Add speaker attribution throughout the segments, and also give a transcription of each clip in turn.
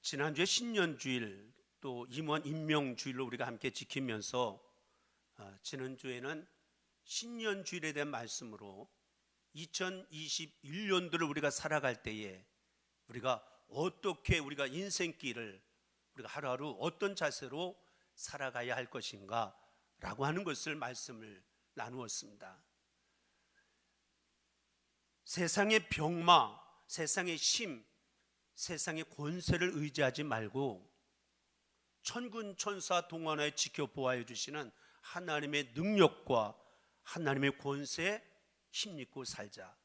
Speaker 1: 지난주에 신년주일 또 임원 임명주일로 우리가 함께 지키면서 지난주에는 신년주일에 대한 말씀으로 2021년도를 우리가 살아갈 때에 우리가 어떻게 우리가 인생길을 우리가 하루하루 어떤 자세로 살아가야 할 것인가 라고 하는 것을 말씀을 나누었습니다. 세상의 병마, 세상의 심, 세상의 권세를 의지하지 말고 천군 천사 동안에 지켜보아해 주시는 하나님의 능력과 하나님의 권세에 힘입고 살자.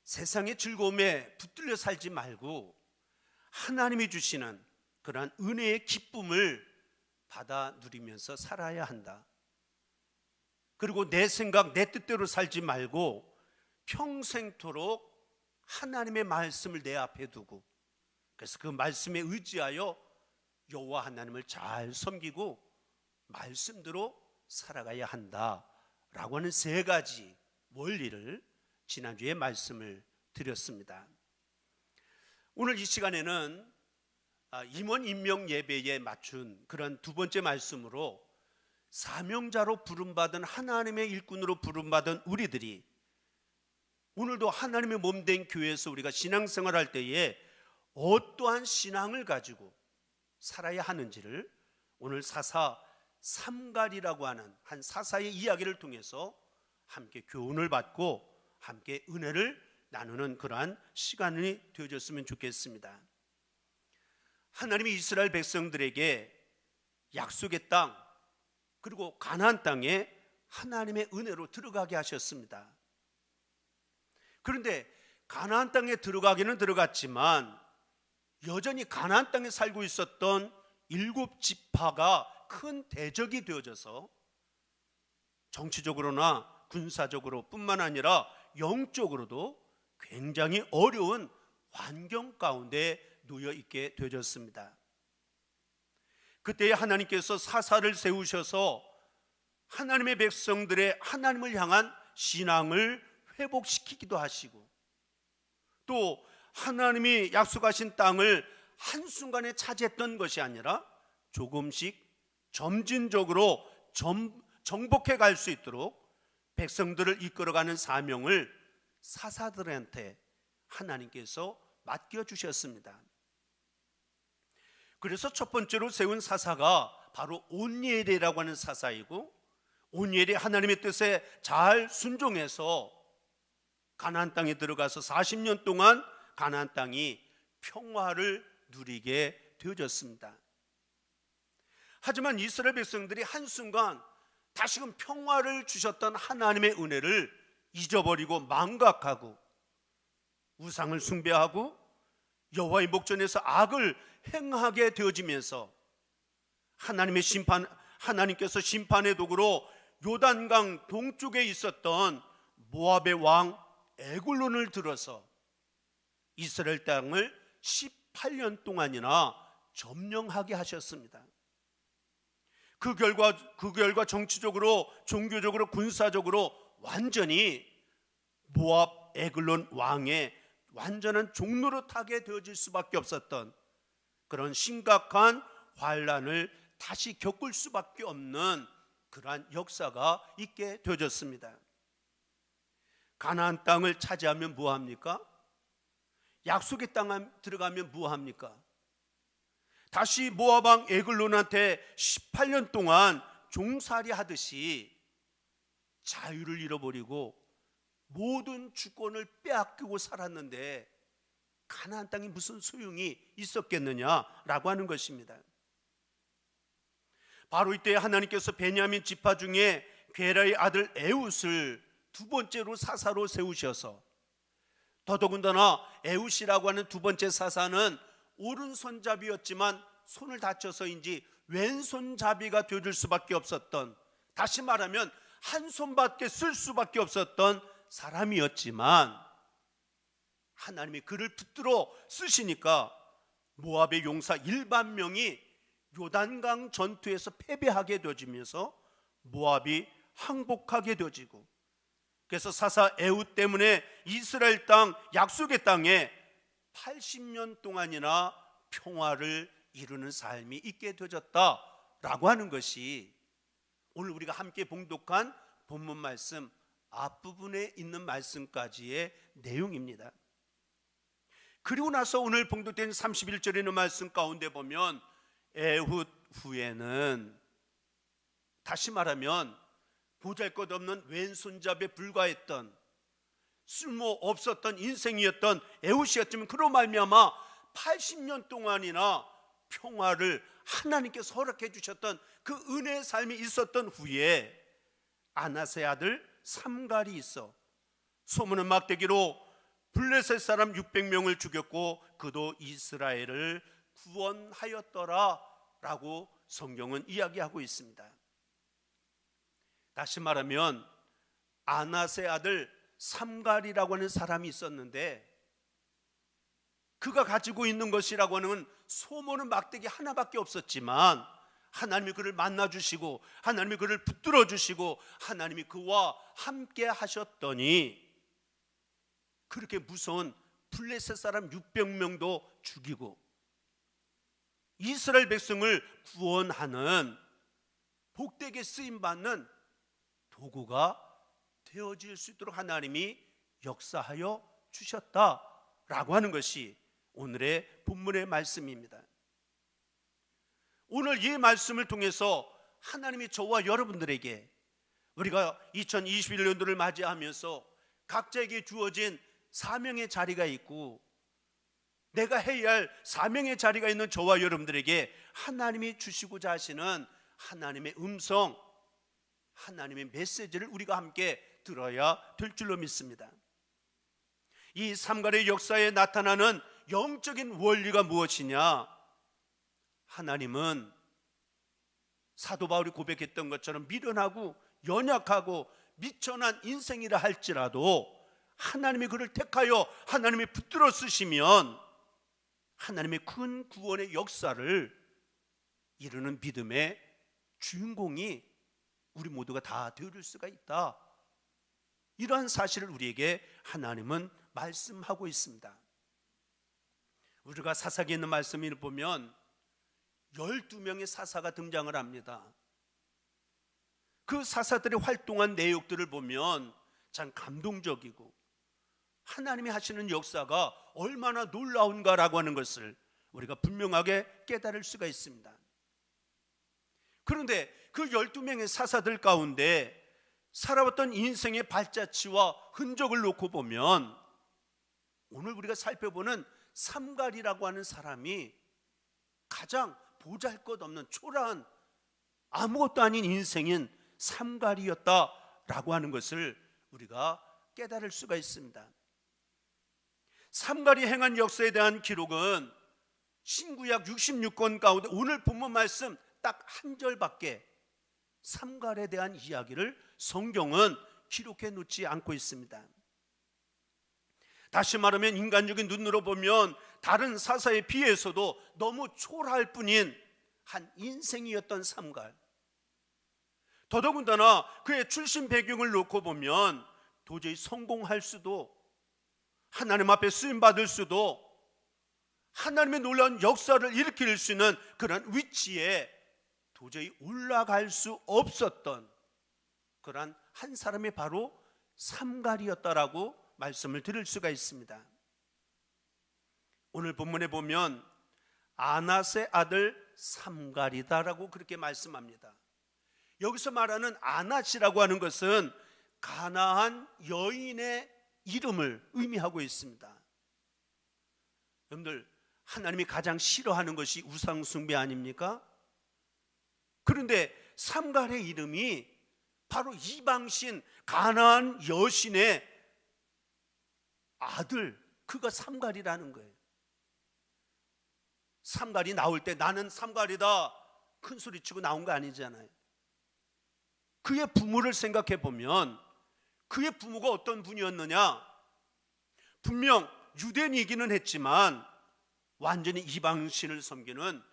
Speaker 1: 세상의 즐거움에 붙들려 살지 말고 하나님이 주시는 그러한 은혜의 기쁨을 받아 누리면서 살아야 한다. 그리고 내 생각, 내 뜻대로 살지 말고 평생토록 하나님의 말씀을 내 앞에 두고 그래서 그 말씀에 의지하여 여호와 하나님을 잘 섬기고 말씀대로 살아가야 한다라고 하는 세 가지 원리를 지난주에 말씀을 드렸습니다. 오늘 이 시간에는 임원 임명 예배에 맞춘 그런 두 번째 말씀으로 사명자로 부름받은 하나님의 일꾼으로 부름받은 우리들이 오늘도 하나님의 몸된 교회에서 우리가 신앙생활할 때에 어떠한 신앙을 가지고 살아야 하는지를 오늘 사사 삼갈이라고 하는 한 사사의 이야기를 통해서 함께 교훈을 받고 함께 은혜를 나누는 그러한 시간이 되어졌으면 좋겠습니다. 하나님이 이스라엘 백성들에게 약속의 땅 그리고 가나안 땅에 하나님의 은혜로 들어가게 하셨습니다. 그런데 가나안 땅에 들어가기는 들어갔지만 여전히 가나안 땅에 살고 있었던 7지파가 큰 대적이 되어져서 정치적으로나 군사적으로 뿐만 아니라 영적으로도 굉장히 어려운 환경 가운데 놓여 있게 되어졌습니다. 그때 하나님께서 사사를 세우셔서 하나님의 백성들의 하나님을 향한 신앙을 회복시키기도 하시고 또 하나님이 약속하신 땅을 한순간에 차지했던 것이 아니라 조금씩 점진적으로 정복해 갈 수 있도록 백성들을 이끌어가는 사명을 사사들한테 하나님께서 맡겨주셨습니다. 그래서 첫 번째로 세운 사사가 바로 온니엘이라고 하는 사사이고 온니엘이 하나님의 뜻에 잘 순종해서 가나안 땅에 들어가서 40년 동안 가나안 땅이 평화를 누리게 되어졌습니다. 하지만 이스라엘 백성들이 한순간 다시금 평화를 주셨던 하나님의 은혜를 잊어버리고 망각하고 우상을 숭배하고 여호와의 목전에서 악을 행하게 되어지면서 하나님께서 심판의 도구로 요단강 동쪽에 있었던 모압의 왕 에글론을 들어서 이스라엘 땅을 18년 동안이나 점령하게 하셨습니다. 그 결과 정치적으로, 종교적으로, 군사적으로 완전히 모압 에글론 왕의 완전한 종로로 타게 되어질 수밖에 없었던 그런 심각한 환란을 다시 겪을 수밖에 없는 그러한 역사가 있게 되어졌습니다. 가나안 땅을 차지하면 뭐합니까? 약속의 땅에 들어가면 뭐합니까? 다시 모압 왕 에글론한테 18년 동안 종살이 하듯이 자유를 잃어버리고 모든 주권을 빼앗기고 살았는데 가나안 땅이 무슨 소용이 있었겠느냐라고 하는 것입니다. 바로 이때 하나님께서 베냐민 지파 중에 게라의 아들 에훗을 두 번째로 사사로 세우셔서 더더군다나 에훗이라고 하는 두 번째 사사는 오른손잡이였지만 손을 다쳐서인지 왼손잡이가 되어줄 수밖에 없었던, 다시 말하면 한 손밖에 쓸 수밖에 없었던 사람이었지만 하나님이 그를 붙들어 쓰시니까 모압의 용사 1만 명이 요단강 전투에서 패배하게 되어지면서 모압이 항복하게 되어지고, 그래서 사사 에훗 때문에 이스라엘 땅 약속의 땅에 80년 동안이나 평화를 이루는 삶이 있게 되어졌다라고 하는 것이 오늘 우리가 함께 봉독한 본문 말씀 앞부분에 있는 말씀까지의 내용입니다. 그리고 나서 오늘 봉독된 31절에 있는 말씀 가운데 보면 에훗 후에는, 다시 말하면 보잘것없는 왼손잡이에 불과했던 쓸모없었던 인생이었던 에훗이었지만 그로 말미암아 80년 동안이나 평화를 하나님께서 허락해 주셨던 그 은혜의 삶이 있었던 후에 아낫의 아들 삼갈이 있어 소문은 막대기로 블레셋 사람 600명을 죽였고 그도 이스라엘을 구원하였더라 라고 성경은 이야기하고 있습니다. 다시 말하면 아낫의 아들 삼갈이라고 하는 사람이 있었는데 그가 가지고 있는 것이라고 하는 소모는 막대기 하나밖에 없었지만 하나님이 그를 만나주시고 하나님이 그를 붙들어 주시고 하나님이 그와 함께 하셨더니 그렇게 무서운 블레셋 사람 600명도 죽이고 이스라엘 백성을 구원하는 복되게 쓰임받는 도구가 되어질 수 있도록 하나님이 역사하여 주셨다라고 하는 것이 오늘의 본문의 말씀입니다. 오늘 이 말씀을 통해서 하나님이 저와 여러분들에게 우리가 2021년도를 맞이하면서 각자에게 주어진 사명의 자리가 있고 내가 해야 할 사명의 자리가 있는 저와 여러분들에게 하나님이 주시고자 하시는 하나님의 음성, 하나님의 메시지를 우리가 함께 들어야 될 줄로 믿습니다. 이 삼갈의 역사에 나타나는 영적인 원리가 무엇이냐? 하나님은 사도 바울이 고백했던 것처럼 미련하고 연약하고 미천한 인생이라 할지라도 하나님이 그를 택하여 하나님이 붙들어 쓰시면 하나님의 큰 구원의 역사를 이루는 믿음의 주인공이 우리 모두가 다 되어줄 수가 있다. 이러한 사실을 우리에게 하나님은 말씀하고 있습니다. 우리가 사사기에 있는 말씀을 보면 12명의 사사가 등장을 합니다. 그 사사들이 활동한 내용들을 보면 참 감동적이고 하나님이 하시는 역사가 얼마나 놀라운가라고 하는 것을 우리가 분명하게 깨달을 수가 있습니다. 그런데 그 12명의 사사들 가운데 살아왔던 인생의 발자취와 흔적을 놓고 보면 오늘 우리가 살펴보는 삼갈이라고 하는 사람이 가장 보잘것없는 초라한 아무것도 아닌 인생인 삼갈이었다라고 하는 것을 우리가 깨달을 수가 있습니다. 삼갈이 행한 역사에 대한 기록은 신구약 66권 가운데 오늘 본문 말씀 딱 한 절밖에 삼갈에 대한 이야기를 성경은 기록해 놓지 않고 있습니다. 다시 말하면 인간적인 눈으로 보면 다른 사사에 비해서도 너무 초라할 뿐인 한 인생이었던 삼갈. 더더군다나 그의 출신 배경을 놓고 보면 도저히 성공할 수도 하나님 앞에 쓰임받을 수도 하나님의 놀라운 역사를 일으킬 수 있는 그런 위치에 도저히 올라갈 수 없었던 그런 한 사람이 바로 삼갈이었다라고 말씀을 드릴 수가 있습니다. 오늘 본문에 보면 아낫의 아들 삼갈이다라고 그렇게 말씀합니다. 여기서 말하는 아낫이라고 하는 것은 가나안 여인의 이름을 의미하고 있습니다. 여러분들, 하나님이 가장 싫어하는 것이 우상 숭배 아닙니까? 그런데 삼갈의 이름이 바로 이방신 가나안 여신의 아들, 그가 삼갈이라는 거예요. 삼갈이 나올 때 나는 삼갈이다 큰 소리 치고 나온 거 아니잖아요. 그의 부모를 생각해 보면 그의 부모가 어떤 분이었느냐? 분명 유대인이기는 했지만 완전히 이방신을 섬기는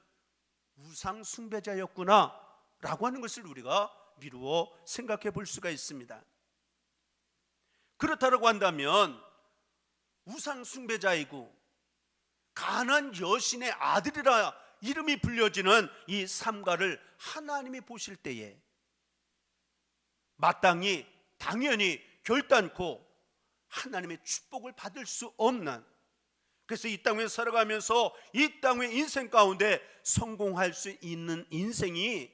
Speaker 1: 우상 숭배자였구나 라고 하는 것을 우리가 미루어 생각해 볼 수가 있습니다. 그렇다고 한다면 우상 숭배자이고 가난 여신의 아들이라 이름이 불려지는 이 삼가를 하나님이 보실 때에 마땅히 당연히 결단코 하나님의 축복을 받을 수 없는, 그래서 이 땅에 살아가면서 이 땅의 인생 가운데 성공할 수 있는 인생이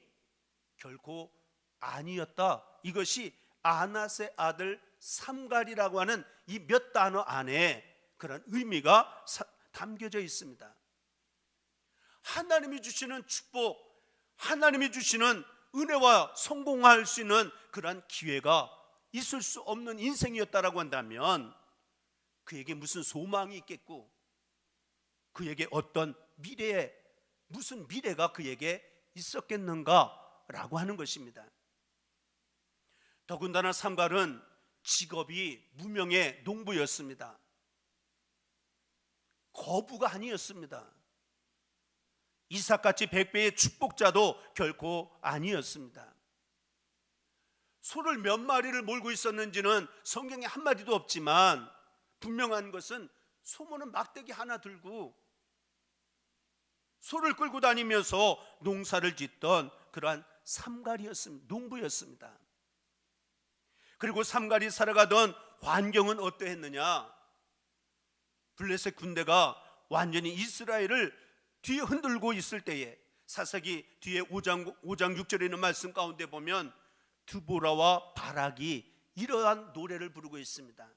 Speaker 1: 결코 아니었다. 이것이 아낫의 아들 삼갈이라고 하는 이 몇 단어 안에 그런 의미가 담겨져 있습니다. 하나님이 주시는 축복, 하나님이 주시는 은혜와 성공할 수 있는 그런 기회가 있을 수 없는 인생이었다라고 한다면 그에게 무슨 소망이 있겠고, 그에게 어떤 미래에 무슨 미래가 그에게 있었겠는가라고 하는 것입니다. 더군다나 삼갈은 직업이 무명의 농부였습니다. 거부가 아니었습니다. 이삭같이 백배의 축복자도 결코 아니었습니다. 소를 몇 마리를 몰고 있었는지는 성경에 한마디도 없지만 분명한 것은 소모는 막대기 하나 들고 소를 끌고 다니면서 농사를 짓던 그러한 삼갈이었습니다. 농부였습니다. 그리고 삼갈이 살아가던 환경은 어떠했느냐? 블레셋 군대가 완전히 이스라엘을 뒤에 흔들고 있을 때에 사사기 뒤에 5장 6절에 있는 말씀 가운데 보면 드보라와 바락이 이러한 노래를 부르고 있습니다.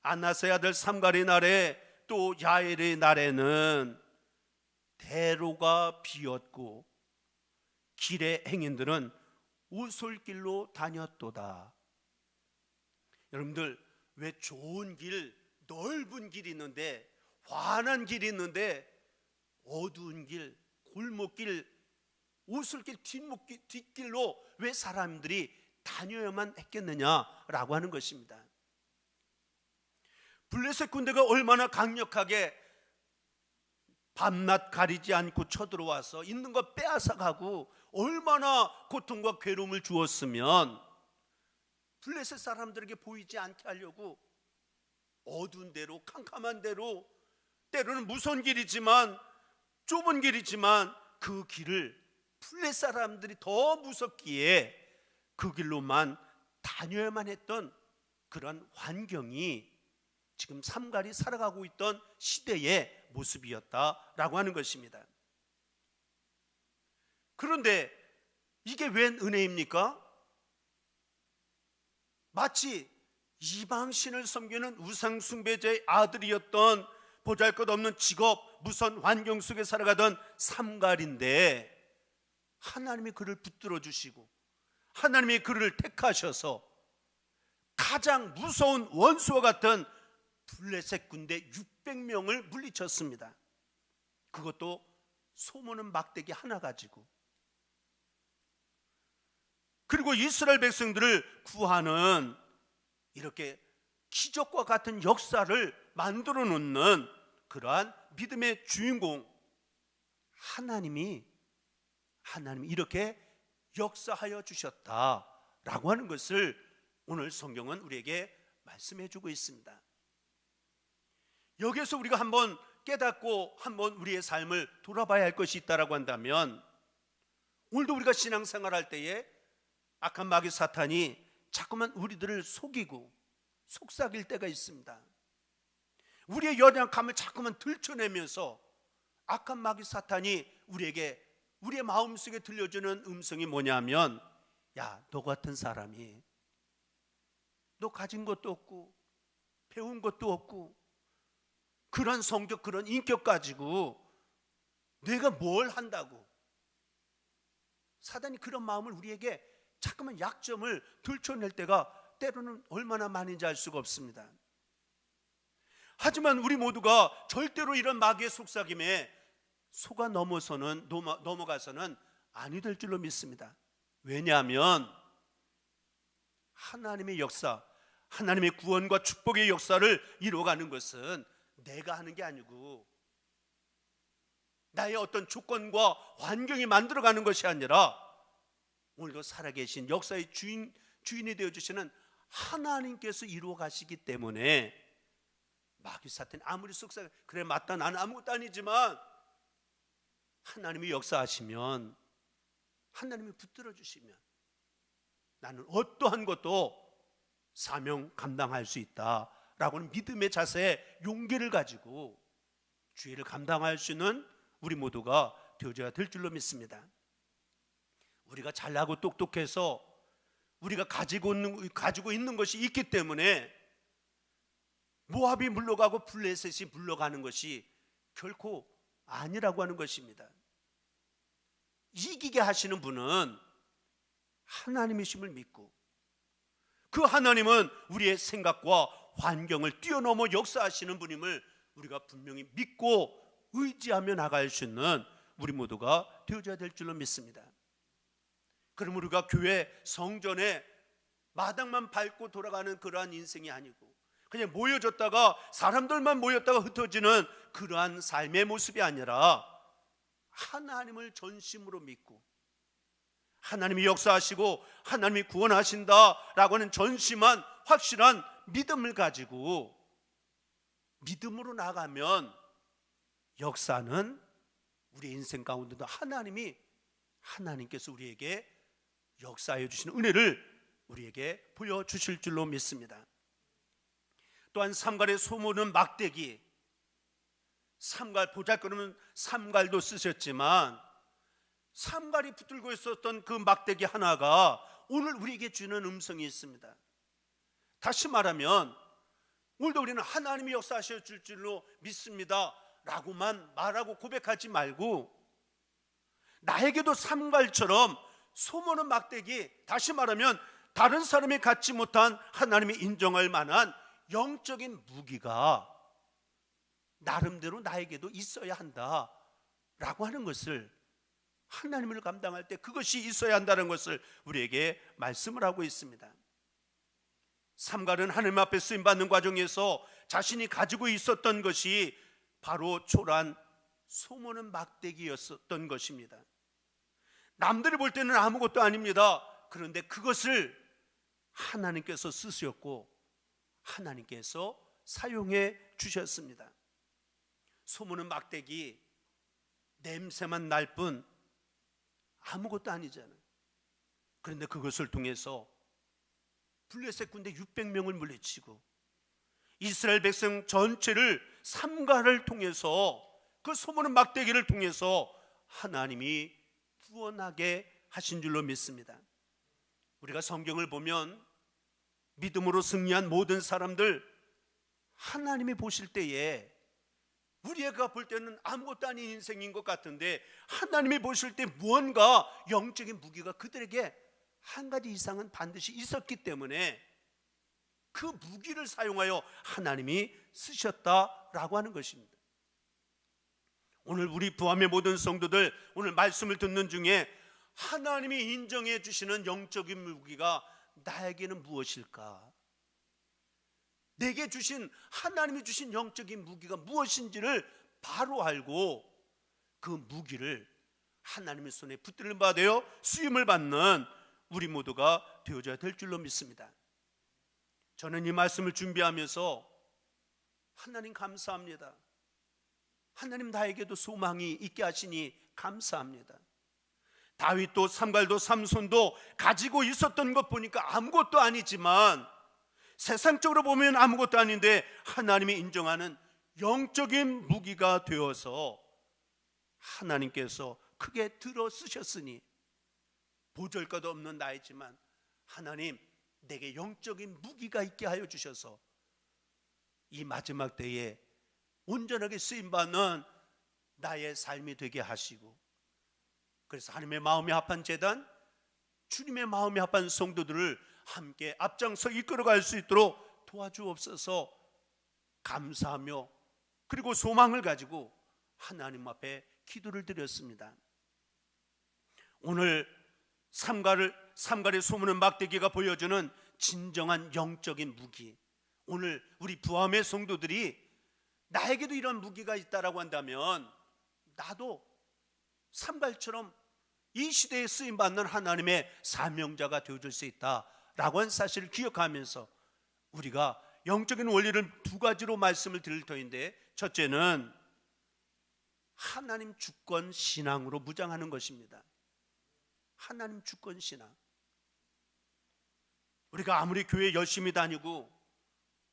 Speaker 1: 아낫의 아들 삼갈의 날에 또 야엘의 날에는 대로가 비었고 길의 행인들은 오솔길로 다녔도다. 여러분들, 왜 좋은 길, 넓은 길이 있는데, 환한 길이 있는데 어두운 길, 골목길, 오솔길, 뒷길로 왜 사람들이 다녀야만 했겠느냐라고 하는 것입니다. 블레셋 군대가 얼마나 강력하게 밤낮 가리지 않고 쳐들어와서 있는 거 빼앗아가고 얼마나 고통과 괴로움을 주었으면 블레셋 사람들에게 보이지 않게 하려고 어두운 데로, 캄캄한 데로, 때로는 무서운 길이지만, 좁은 길이지만 그 길을 블레셋 사람들이 더 무섭기에 그 길로만 다녀야만 했던 그런 환경이 지금 삼갈이 살아가고 있던 시대의 모습이었다라고 하는 것입니다. 그런데 이게 웬 은혜입니까? 마치 이방신을 섬기는 우상숭배자의 아들이었던 보잘것없는 직업, 무선 환경 속에 살아가던 삼갈인데 하나님이 그를 붙들어 주시고 하나님이 그를 택하셔서 가장 무서운 원수와 같은 블레셋 군대 600명을 물리쳤습니다. 그것도 소모는 막대기 하나 가지고. 그리고 이스라엘 백성들을 구하는 이렇게 기적과 같은 역사를 만들어 놓는 그러한 믿음의 주인공 하나님이 이렇게 역사하여 주셨다라고 하는 것을 오늘 성경은 우리에게 말씀해 주고 있습니다. 여기에서 우리가 한번 깨닫고 한번 우리의 삶을 돌아봐야 할 것이 있다라고 한다면, 오늘도 우리가 신앙생활할 때에 악한 마귀 사탄이 자꾸만 우리들을 속이고 속삭일 때가 있습니다. 우리의 연약함을 자꾸만 들춰내면서 악한 마귀 사탄이 우리의 마음속에 들려주는 음성이 뭐냐면, 야, 너 같은 사람이, 너 가진 것도 없고 배운 것도 없고 그런 성격, 그런 인격 가지고 내가 뭘 한다고. 사단이 그런 마음을 우리에게 자꾸만 약점을 들춰낼 때가 때로는 얼마나 많은지 알 수가 없습니다. 하지만 우리 모두가 절대로 이런 마귀의 속삭임에 속아 넘어가서는 아니 될 줄로 믿습니다. 왜냐하면 하나님의 역사, 하나님의 구원과 축복의 역사를 이루어가는 것은 내가 하는 게 아니고 나의 어떤 조건과 환경이 만들어가는 것이 아니라 오늘도 살아계신 역사의 주인이 되어주시는 하나님께서 이루어 가시기 때문에 마귀 사탄이 아무리 속삭여 그래 맞다 나는 아무것도 아니지만 하나님이 역사하시면, 하나님이 붙들어 주시면 나는 어떠한 것도 사명 감당할 수 있다라고는 믿음의 자세에 용기를 가지고 주의를 감당할 수 있는 우리 모두가 되어져야 될 줄로 믿습니다. 우리가 잘나고 똑똑해서 우리가 가지고 있는 것이 있기 때문에 모압이 물러가고 블레셋이 물러가는 것이 결코 아니라고 하는 것입니다. 이기게 하시는 분은 하나님이심을 믿고, 그 하나님은 우리의 생각과 환경을 뛰어넘어 역사하시는 분임을 우리가 분명히 믿고 의지하며 나갈 수 있는 우리 모두가 되어져야 될 줄로 믿습니다. 그럼 우리가 교회 성전에 마당만 밟고 돌아가는 그러한 인생이 아니고, 그냥 모여졌다가 사람들만 모였다가 흩어지는 그러한 삶의 모습이 아니라 하나님을 전심으로 믿고 하나님이 역사하시고 하나님이 구원하신다라고 하는 전심한 확실한 믿음을 가지고 믿음으로 나가면 역사는 우리 인생 가운데도 하나님께서 우리에게 역사해 주시는 은혜를 우리에게 보여주실 줄로 믿습니다. 또한 삼갈의 소모는 막대기, 삼갈, 보잘것없는 삼갈도 쓰셨지만 삼갈이 붙들고 있었던 그 막대기 하나가 오늘 우리에게 주는 음성이 있습니다. 다시 말하면 오늘도 우리는 하나님이 역사하셔 줄 줄로 믿습니다 라고만 말하고 고백하지 말고, 나에게도 삼갈처럼 소모는 막대기, 다시 말하면 다른 사람이 갖지 못한 하나님이 인정할 만한 영적인 무기가 나름대로 나에게도 있어야 한다라고 하는 것을, 하나님을 감당할 때 그것이 있어야 한다는 것을 우리에게 말씀을 하고 있습니다. 삼갈은 하나님 앞에 쓰임받는 과정에서 자신이 가지고 있었던 것이 바로 초란 소모는 막대기였었던 것입니다. 남들이 볼 때는 아무것도 아닙니다. 그런데 그것을 하나님께서 쓰셨고 하나님께서 사용해 주셨습니다. 소모는 막대기, 냄새만 날 뿐 아무것도 아니잖아요. 그런데 그것을 통해서 블레셋 군대 600명을 물리치고 이스라엘 백성 전체를 삼갈을 통해서, 그 소모는 막대기를 통해서 하나님이 구원하게 하신 줄로 믿습니다. 우리가 성경을 보면 믿음으로 승리한 모든 사람들, 하나님이 보실 때에 우리가 볼 때는 아무것도 아닌 인생인 것 같은데 하나님이 보실 때 무언가 영적인 무기가 그들에게 한 가지 이상은 반드시 있었기 때문에 그 무기를 사용하여 하나님이 쓰셨다라고 하는 것입니다. 오늘 우리 부함의 모든 성도들, 오늘 말씀을 듣는 중에 하나님이 인정해 주시는 영적인 무기가 나에게는 무엇일까? 내게 주신, 하나님이 주신 영적인 무기가 무엇인지를 바로 알고 그 무기를 하나님의 손에 붙들림 받아 쓰임을 받는 우리 모두가 되어져야 될 줄로 믿습니다. 저는 이 말씀을 준비하면서 하나님 감사합니다. 하나님 나에게도 소망이 있게 하시니 감사합니다. 다윗도 삼갈도 삼손도 가지고 있었던 것 보니까 아무것도 아니지만, 세상적으로 보면 아무것도 아닌데 하나님이 인정하는 영적인 무기가 되어서 하나님께서 크게 들어 쓰셨으니, 보잘것 없는 나이지만 하나님 내게 영적인 무기가 있게 하여 주셔서 이 마지막 때에 온전하게 쓰임받는 나의 삶이 되게 하시고, 그래서 하나님의 마음이 합한 재단, 주님의 마음이 합한 성도들을 함께 앞장서 이끌어갈 수 있도록 도와주옵소서 감사하며, 그리고 소망을 가지고 하나님 앞에 기도를 드렸습니다. 오늘 삼갈의 소문은 막대기가 보여주는 진정한 영적인 무기, 오늘 우리 부함의 성도들이 나에게도 이런 무기가 있다라고 한다면 나도 삼갈처럼 이 시대에 쓰임받는 하나님의 사명자가 되어줄 수 있다라고 하는 사실을 기억하면서 우리가 영적인 원리를 두 가지로 말씀을 드릴 터인데, 첫째는 하나님 주권 신앙으로 무장하는 것입니다. 하나님 주권 신앙. 우리가 아무리 교회 열심히 다니고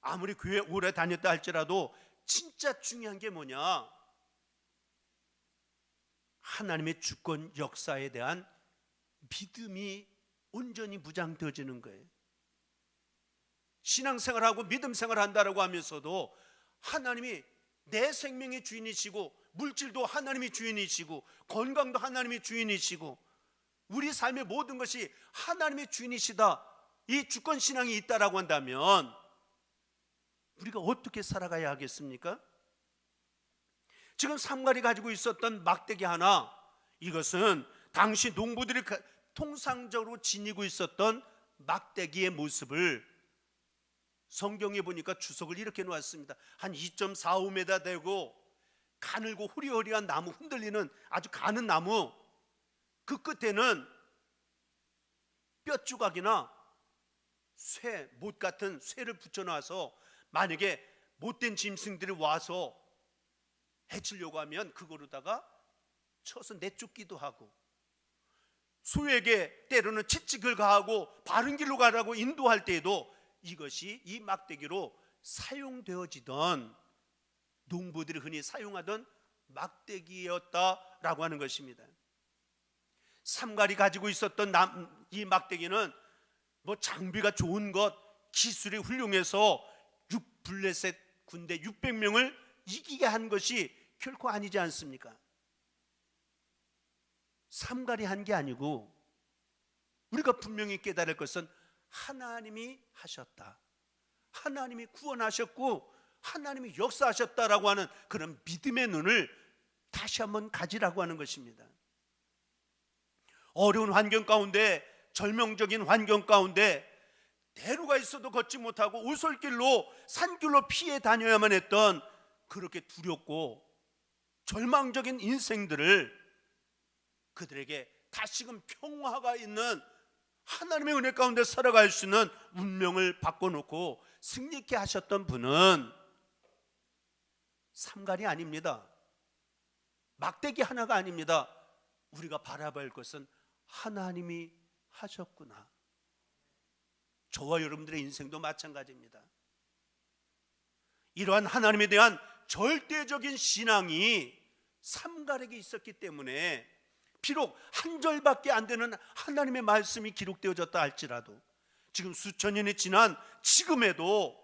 Speaker 1: 아무리 교회 오래 다녔다 할지라도 진짜 중요한 게 뭐냐? 하나님의 주권 역사에 대한 믿음이 온전히 무장되어지는 거예요. 신앙생활하고 믿음생활한다라고 하면서도 하나님이 내 생명의 주인이시고, 물질도 하나님이 주인이시고, 건강도 하나님이 주인이시고, 우리 삶의 모든 것이 하나님의 주인이시다, 이 주권신앙이 있다라고 한다면 우리가 어떻게 살아가야 하겠습니까? 지금 삼갈이 가지고 있었던 막대기 하나, 이것은 당시 농부들이 통상적으로 지니고 있었던 막대기의 모습을 성경에 보니까 주석을 이렇게 놓았습니다. 한 2.45m 되고 가늘고 후리후리한 나무, 흔들리는 아주 가는 나무, 그 끝에는 뼈조각이나 쇠, 못 같은 쇠를 붙여놔서 만약에 못된 짐승들이 와서 해치려고 하면 그거로다가 쳐서 내쫓기도 하고, 소에게 때로는 채찍을 가하고 바른 길로 가라고 인도할 때에도 이것이 이 막대기로 사용되어지던, 농부들이 흔히 사용하던 막대기였다라고 하는 것입니다. 삼갈이 가지고 있었던 이 막대기는 뭐 장비가 좋은 것, 기술이 훌륭해서 블레셋 군대 600명을 이기게 한 것이 결코 아니지 않습니까? 삼갈이 한 게 아니고 우리가 분명히 깨달을 것은 하나님이 하셨다, 하나님이 구원하셨고 하나님이 역사하셨다라고 하는 그런 믿음의 눈을 다시 한번 가지라고 하는 것입니다. 어려운 환경 가운데, 절명적인 환경 가운데 대로가 있어도 걷지 못하고 오솔길로, 산길로 피해 다녀야만 했던 그렇게 두렵고 절망적인 인생들을 그들에게 다시금 평화가 있는 하나님의 은혜 가운데 살아갈 수 있는 운명을 바꿔놓고 승리케 하셨던 분은 삼갈이 아닙니다. 막대기 하나가 아닙니다. 우리가 바라봐야 할 것은 하나님이 하셨구나. 저와 여러분들의 인생도 마찬가지입니다. 이러한 하나님에 대한 절대적인 신앙이 삼갈에게 있었기 때문에 비록 한 절밖에 안 되는 하나님의 말씀이 기록되어졌다 할지라도 지금 수천 년이 지난 지금에도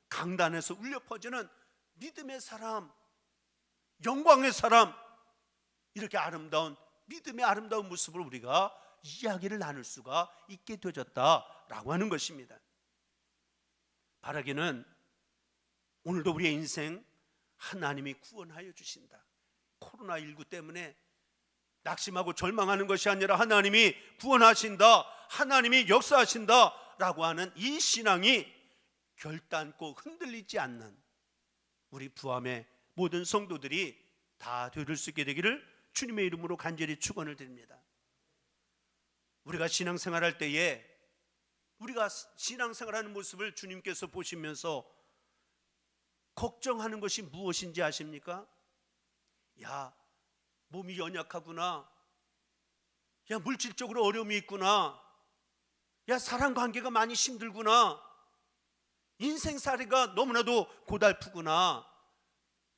Speaker 1: 강단에서 울려 퍼지는 믿음의 사람, 영광의 사람, 이렇게 아름다운 믿음의 아름다운 모습을 우리가 이야기를 나눌 수가 있게 되어졌다라고 하는 것입니다. 바라기는 오늘도 우리의 인생 하나님이 구원하여 주신다. 코로나19 때문에 낙심하고 절망하는 것이 아니라 하나님이 구원하신다, 하나님이 역사하신다 라고 하는 이 신앙이 결단코 흔들리지 않는 우리 부암의 모든 성도들이 다 되실 수 있게 되기를 주님의 이름으로 간절히 축원을 드립니다. 우리가 신앙생활할 때에, 우리가 신앙생활하는 모습을 주님께서 보시면서 걱정하는 것이 무엇인지 아십니까? 야, 몸이 연약하구나. 야, 물질적으로 어려움이 있구나. 야, 사람관계가 많이 힘들구나. 인생살이가 너무나도 고달프구나.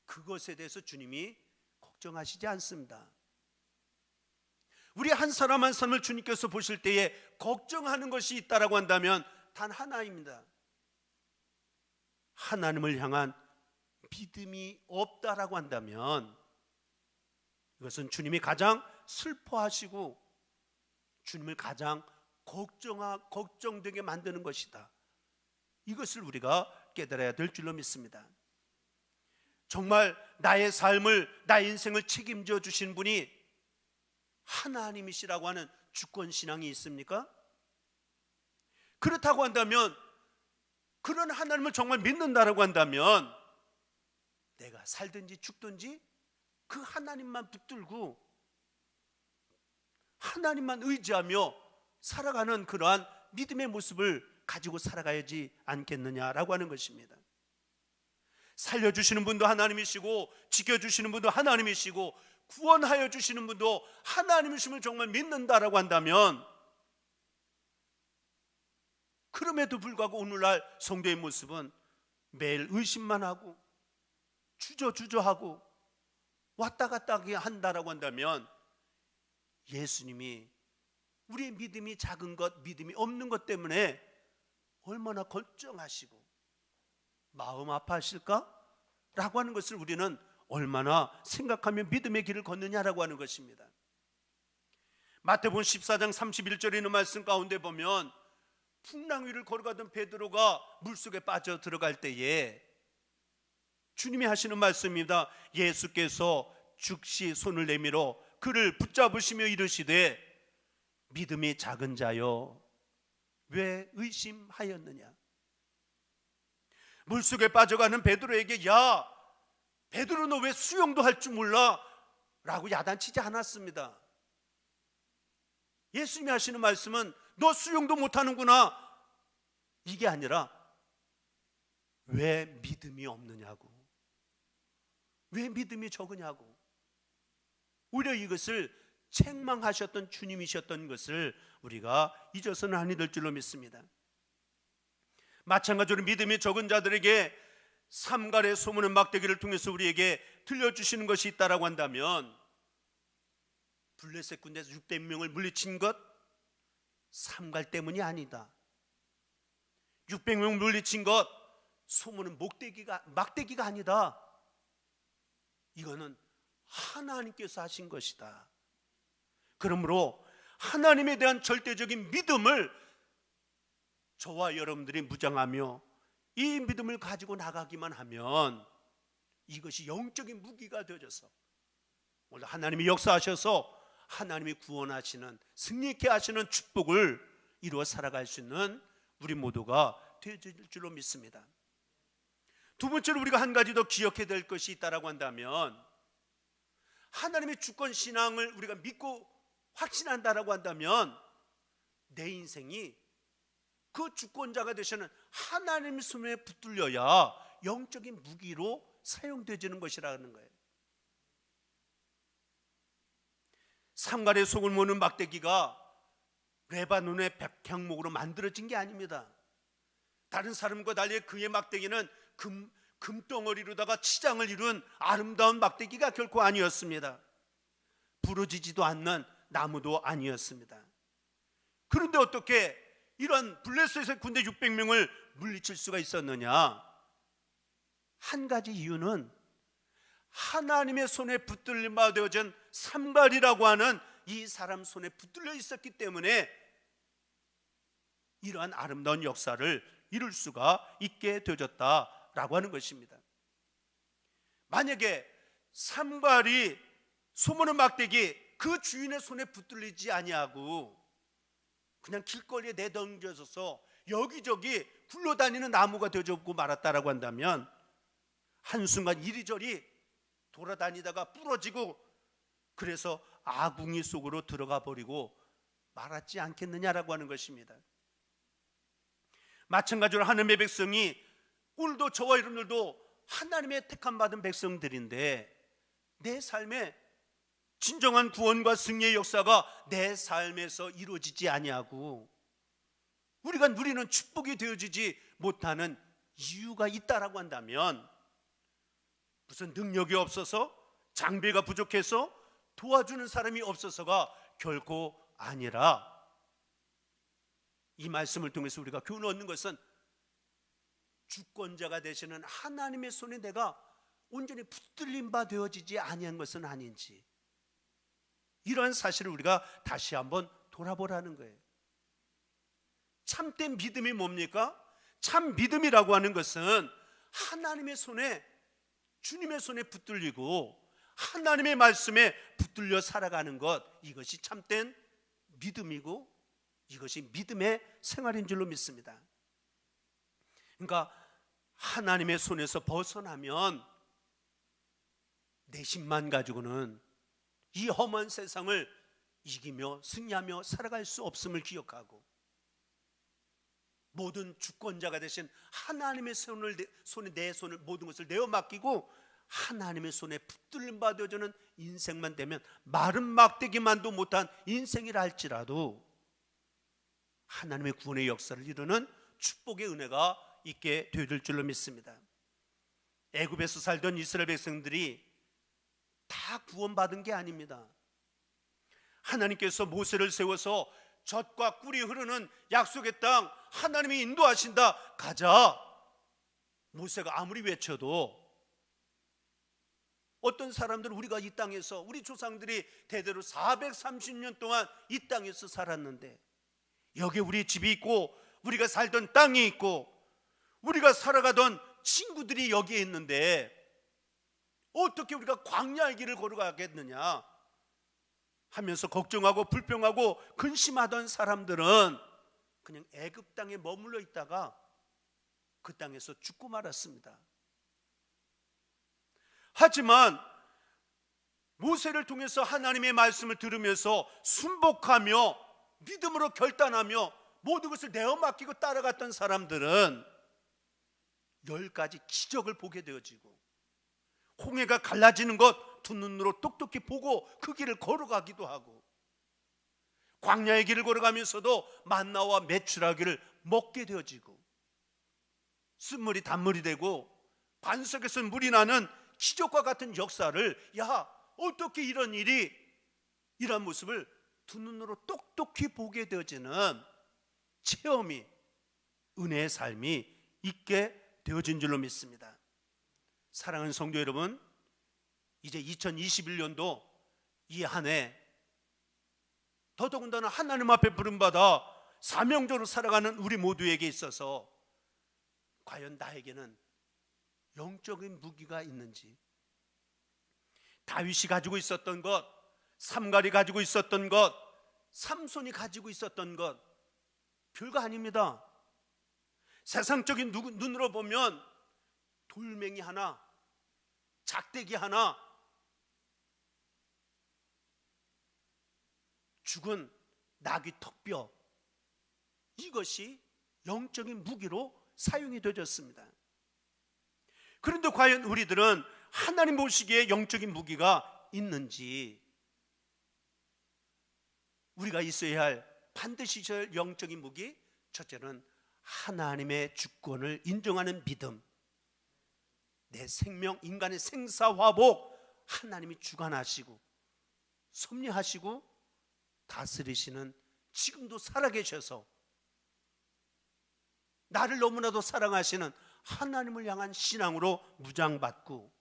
Speaker 1: 그것에 대해서 주님이 걱정하시지 않습니다. 우리 한 사람 한 사람을 주님께서 보실 때에 걱정하는 것이 있다라고 한다면 단 하나입니다. 하나님을 향한 믿음이 없다라고 한다면 이것은 주님이 가장 슬퍼하시고 주님을 가장 걱정되게 만드는 것이다. 이것을 우리가 깨달아야 될 줄로 믿습니다. 정말 나의 삶을, 나의 인생을 책임져 주신 분이 하나님이시라고 하는 주권신앙이 있습니까? 그렇다고 한다면, 그런 하나님을 정말 믿는다라고 한다면 내가 살든지 죽든지 그 하나님만 붙들고 하나님만 의지하며 살아가는 그러한 믿음의 모습을 가지고 살아가야지 않겠느냐라고 하는 것입니다. 살려주시는 분도 하나님이시고 지켜주시는 분도 하나님이시고 구원하여 주시는 분도 하나님이심을 정말 믿는다라고 한다면, 그럼에도 불구하고 오늘날 성도의 모습은 매일 의심만 하고 주저하고 왔다 갔다 한다라고 한다면, 예수님이 우리의 믿음이 작은 것, 믿음이 없는 것 때문에 얼마나 걱정하시고 마음 아파하실까? 라고 하는 것을 우리는 얼마나 생각하며 믿음의 길을 걷느냐라고 하는 것입니다. 마태복음 14장 31절에 있는 말씀 가운데 보면, 풍랑 위를 걸어가던 베드로가 물속에 빠져 들어갈 때에 주님이 하시는 말씀입니다. 예수께서 즉시 손을 내밀어 그를 붙잡으시며 이르시되, 믿음이 작은 자여 왜 의심하였느냐. 물속에 빠져가는 베드로에게, 야 베드로 너 왜 수영도 할 줄 몰라? 라고 야단치지 않았습니다. 예수님이 하시는 말씀은 너 수영도 못하는구나, 이게 아니라 왜 믿음이 없느냐고, 왜 믿음이 적으냐고. 오히려 이것을 책망하셨던 주님이셨던 것을 우리가 잊어서는 아니 될 줄로 믿습니다. 마찬가지로 믿음이 적은 자들에게 삼갈의 소문의 막대기를 통해서 우리에게 들려주시는 것이 있다라고 한다면, 블레셋 군대에서 600명을 물리친 것 삼갈 때문이 아니다. 600명 물리친 것 소문은 막대기가 아니다. 이거는 하나님께서 하신 것이다. 그러므로 하나님에 대한 절대적인 믿음을 저와 여러분들이 무장하며 이 믿음을 가지고 나가기만 하면, 이것이 영적인 무기가 되어져서 오늘 하나님이 역사하셔서 하나님이 구원하시는, 승리케 하시는 축복을 이루어 살아갈 수 있는 우리 모두가 되어질 줄로 믿습니다. 두 번째로 우리가 한 가지 더 기억해야 될 것이 있다라고 한다면, 하나님의 주권 신앙을 우리가 믿고 확신한다라고 한다면, 내 인생이 그 주권자가 되시는 하나님의 손에 붙들려야 영적인 무기로 사용되어지는 것이라는 거예요. 삼갈의 속을 모는 막대기가 레바논의 백향목으로 만들어진 게 아닙니다. 다른 사람과 달리 그의 막대기는 금덩어리로다가 치장을 이룬 아름다운 막대기가 결코 아니었습니다. 부러지지도 않는 나무도 아니었습니다. 그런데 어떻게 이런 블레셋의 군대 600명을 물리칠 수가 있었느냐? 한 가지 이유는 하나님의 손에 붙들림바 되어진 삼갈이라고 하는 이 사람 손에 붙들려 있었기 때문에 이러한 아름다운 역사를 이룰 수가 있게 되어졌다라고 하는 것입니다. 만약에 삼갈이 소문의 막대기 그 주인의 손에 붙들리지 아니하고 그냥 길거리에 내던져져서 여기저기 굴러다니는 나무가 되어졌고 말았다라고 한다면, 한순간 이리저리 돌아다니다가 부러지고 그래서 아궁이 속으로 들어가 버리고 말았지 않겠느냐라고 하는 것입니다. 마찬가지로 하나님의 백성이, 오늘도 저와 여러분들도 하나님의 택함 받은 백성들인데, 내 삶에 진정한 구원과 승리의 역사가 내 삶에서 이루어지지 아니하고 우리가 누리는 축복이 되어지지 못하는 이유가 있다라고 한다면, 무슨 능력이 없어서, 장비가 부족해서, 도와주는 사람이 없어서가 결코 아니라, 이 말씀을 통해서 우리가 교훈을 얻는 것은 주권자가 되시는 하나님의 손에 내가 온전히 붙들림 바 되어지지 아니한 것은 아닌지, 이러한 사실을 우리가 다시 한번 돌아보라는 거예요. 참된 믿음이 뭡니까? 참 믿음이라고 하는 것은 하나님의 손에, 주님의 손에 붙들리고 하나님의 말씀에 붙들려 살아가는 것, 이것이 참된 믿음이고 이것이 믿음의 생활인 줄로 믿습니다. 그러니까 하나님의 손에서 벗어나면 내심만 가지고는 이 험한 세상을 이기며 승리하며 살아갈 수 없음을 기억하고, 모든 주권자가 되신 하나님의 손에 내 손을 모든 것을 내어 맡기고 하나님의 손에 붙들림 받아주는 인생만 되면 마른 막대기만도 못한 인생이라 할지라도 하나님의 구원의 역사를 이루는 축복의 은혜가 있게 되어질 줄로 믿습니다. 애굽에서 살던 이스라엘 백성들이 다 구원받은 게 아닙니다. 하나님께서 모세를 세워서 젖과 꿀이 흐르는 약속의 땅 하나님이 인도하신다, 가자. 모세가 아무리 외쳐도 어떤 사람들은 우리가 이 땅에서 우리 조상들이 대대로 430년 동안 이 땅에서 살았는데 여기 우리 집이 있고 우리가 살던 땅이 있고 우리가 살아가던 친구들이 여기에 있는데 어떻게 우리가 광야의 길을 걸어가겠느냐 하면서 걱정하고 불평하고 근심하던 사람들은 그냥 애굽 땅에 머물러 있다가 그 땅에서 죽고 말았습니다. 하지만 모세를 통해서 하나님의 말씀을 들으면서 순복하며 믿음으로 결단하며 모든 것을 내어 맡기고 따라갔던 사람들은 10가지 기적을 보게 되어지고 홍해가 갈라지는 것 두 눈으로 똑똑히 보고 그 길을 걸어가기도 하고 광야의 길을 걸어가면서도 만나와 메추라기를 먹게 되어지고 쓴물이 단물이 되고 반석에서 물이 나는 기적과 같은 역사를 어떻게 이런 일이 이런 모습을 두 눈으로 똑똑히 보게 되어지는 체험이 은혜의 삶이 있게 되어진 줄로 믿습니다. 사랑하는 성도 여러분, 이제 2021년도 이 한 해 더더군다나 하나님 앞에 부름받아 사명적으로 살아가는 우리 모두에게 있어서 과연 나에게는 영적인 무기가 있는지, 다윗이 가지고 있었던 것, 삼갈이 가지고 있었던 것, 삼손이 가지고 있었던 것 별거 아닙니다. 세상적인 눈으로 보면 돌멩이 하나, 작대기 하나, 죽은 나귀 턱뼈, 이것이 영적인 무기로 사용이 되어졌습니다. 그런데 과연 우리들은 하나님 보시기에 영적인 무기가 있는지, 우리가 있어야 할, 반드시 있어야 할 영적인 무기, 첫째는 하나님의 주권을 인정하는 믿음. 내 생명, 인간의 생사화복 하나님이 주관하시고 섭리하시고 다스리시는, 지금도 살아계셔서 나를 너무나도 사랑하시는 하나님을 향한 신앙으로 무장받고,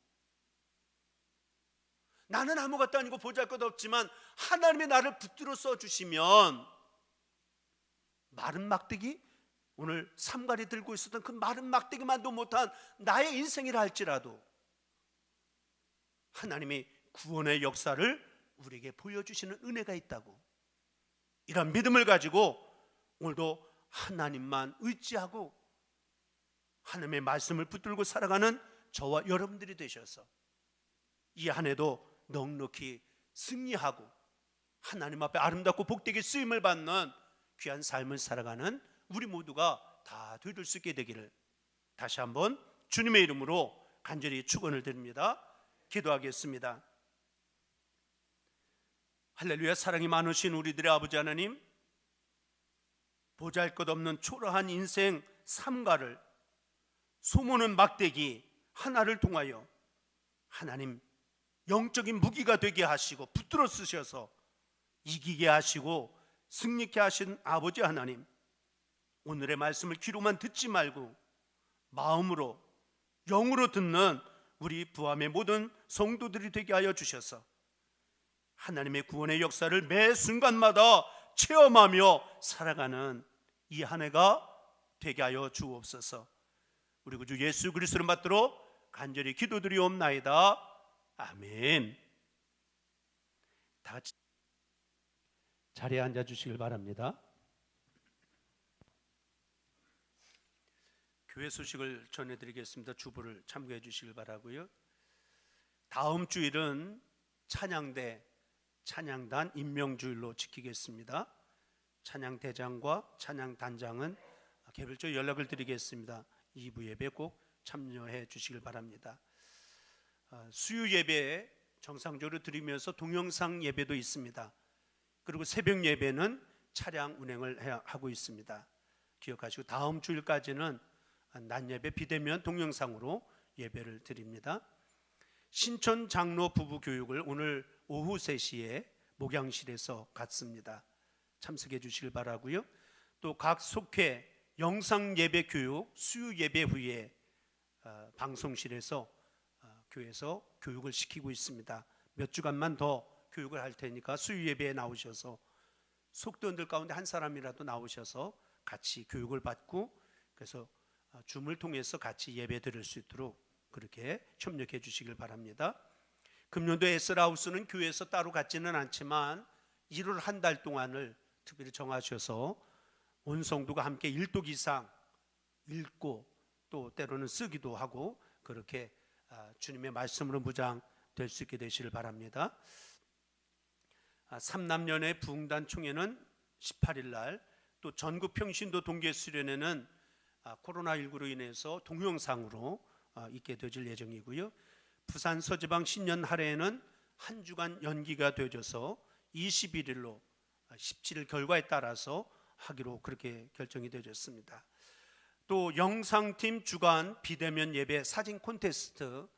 Speaker 1: 나는 아무것도 아니고 보잘것없지만 하나님이 나를 붙들어 써주시면 마른 막대기, 오늘 삼갈이 들고 있었던 그 마른 막대기만도 못한 나의 인생이라 할지라도 하나님이 구원의 역사를 우리에게 보여주시는 은혜가 있다고, 이런 믿음을 가지고 오늘도 하나님만 의지하고 하나님의 말씀을 붙들고 살아가는 저와 여러분들이 되셔서 이 한 해도 넉넉히 승리하고 하나님 앞에 아름답고 복되게 쓰임을 받는 귀한 삶을 살아가는 우리 모두가 다 되실 수 있게 되기를 다시 한번 주님의 이름으로 간절히 축원을 드립니다. 기도하겠습니다. 할렐루야. 사랑이 많으신 우리들의 아버지 하나님, 보잘것없는 초라한 인생 삼가를 소모는 막대기 하나를 통하여 하나님 영적인 무기가 되게 하시고 붙들어 쓰셔서 이기게 하시고 승리케 하신 아버지 하나님, 오늘의 말씀을 귀로만 듣지 말고 마음으로, 영으로 듣는 우리 부함의 모든 성도들이 되게 하여 주셔서 하나님의 구원의 역사를 매 순간마다 체험하며 살아가는 이 한 해가 되게 하여 주옵소서. 우리 구주 예수 그리스도를 받들어 간절히 기도드리옵나이다. 아멘. 다 같이 자리에 앉아 주시길 바랍니다. 교회 소식을 전해드리겠습니다. 주보를 참고해 주시길 바라고요. 다음 주일은 찬양대, 찬양단 임명주일로 지키겠습니다. 찬양대장과 찬양단장은 개별적으로 연락을 드리겠습니다. 2부 예배 꼭 참여해 주시길 바랍니다. 수요 예배 정상적으로 드리면서 동영상 예배도 있습니다. 그리고 새벽 예배는 차량 운행을 하고 있습니다. 기억하시고 다음 주일까지는 낮 예배 비대면 동영상으로 예배를 드립니다. 신천 장로 부부 교육을 오늘 오후 3시에 목양실에서 갖습니다. 참석해 주시길 바라고요. 또 각 속회 영상 예배 교육 수요 예배 후에 방송실에서 교회에서 교육을 시키고 있습니다. 몇 주간만 더 교육을 할 테니까 수요 예배에 나오셔서 속도원들 가운데 한 사람이라도 나오셔서 같이 교육을 받고 그래서 줌을 통해서 같이 예배 드릴 수 있도록 그렇게 협력해 주시길 바랍니다. 금년도 에스라하우스는 교회에서 따로 갖지는 않지만 1월 한 달 동안을 특별히 정하셔서 온 성도가 함께 일독 이상 읽고 또 때로는 쓰기도 하고 그렇게 주님의 말씀으로 무장될 수 있게 되시길 바랍니다. 삼남연회 부흥단 총회는 18일 날, 또 전국 평신도 동계 수련회는 코로나19로 인해서 동영상으로 있게 되질 예정이고요. 부산 서지방 신년 할애는 한 주간 연기가 되어져서 21일로 17일 결과에 따라서 하기로 그렇게 결정이 되어졌습니다. 또 영상팀 주간 비대면 예배 사진 콘테스트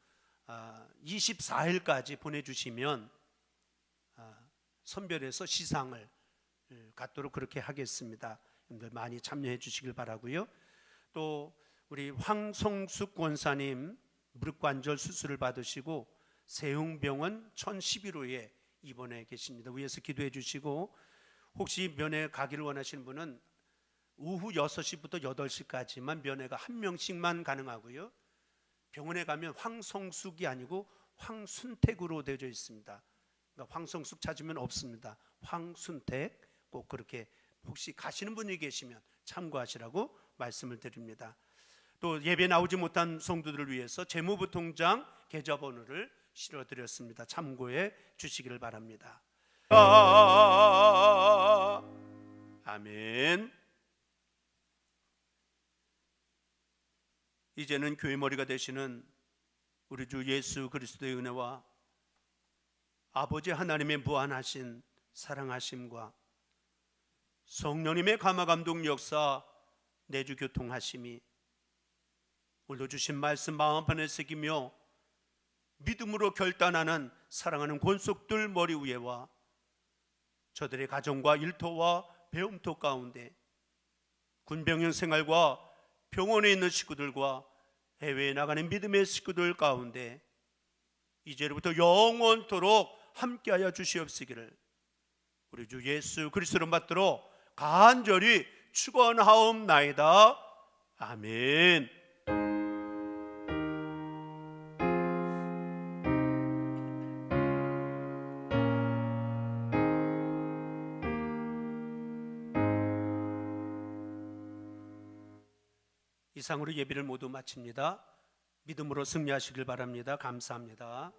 Speaker 1: 24일까지 보내주시면 선별해서 시상을 갖도록 그렇게 하겠습니다. 여러분들 많이 참여해 주시길 바라고요. 또 우리 황성숙 권사님 무릎관절 수술을 받으시고 세흥병원 1011호에 입원해 계십니다. 위에서 기도해 주시고 혹시 면회 가기를 원하시는 분은 오후 6시부터 8시까지만 면회가 한 명씩만 가능하고요. 병원에 가면 황성숙이 아니고 황순택으로 되어 있습니다. 그러니까 황성숙 찾으면 없습니다. 황순택 꼭 그렇게 혹시 가시는 분이 계시면 참고하시라고 말씀을 드립니다. 또 예배 나오지 못한 성도들을 위해서 재무부 통장 계좌번호를 실어드렸습니다. 참고해 주시기를 바랍니다. 아멘. 이제는 교회 머리가 되시는 우리 주 예수 그리스도의 은혜와 아버지 하나님의 무한하신 사랑하심과 성령님의 감화감동 역사 내주 교통하심이 오늘도 주신 말씀 마음 안에 새기며 믿음으로 결단하는 사랑하는 권속들 머리 위에와 저들의 가정과 일터와 배움터 가운데 군병영 생활과 병원에 있는 식구들과 해외에 나가는 믿음의 식구들 가운데 이제로부터 영원토록 함께하여 주시옵시기를 우리 주 예수 그리스도를 받들어 간절히 축원하옵나이다. 아멘. 이상으로 예배를 모두 마칩니다. 믿음으로 승리하시길 바랍니다. 감사합니다.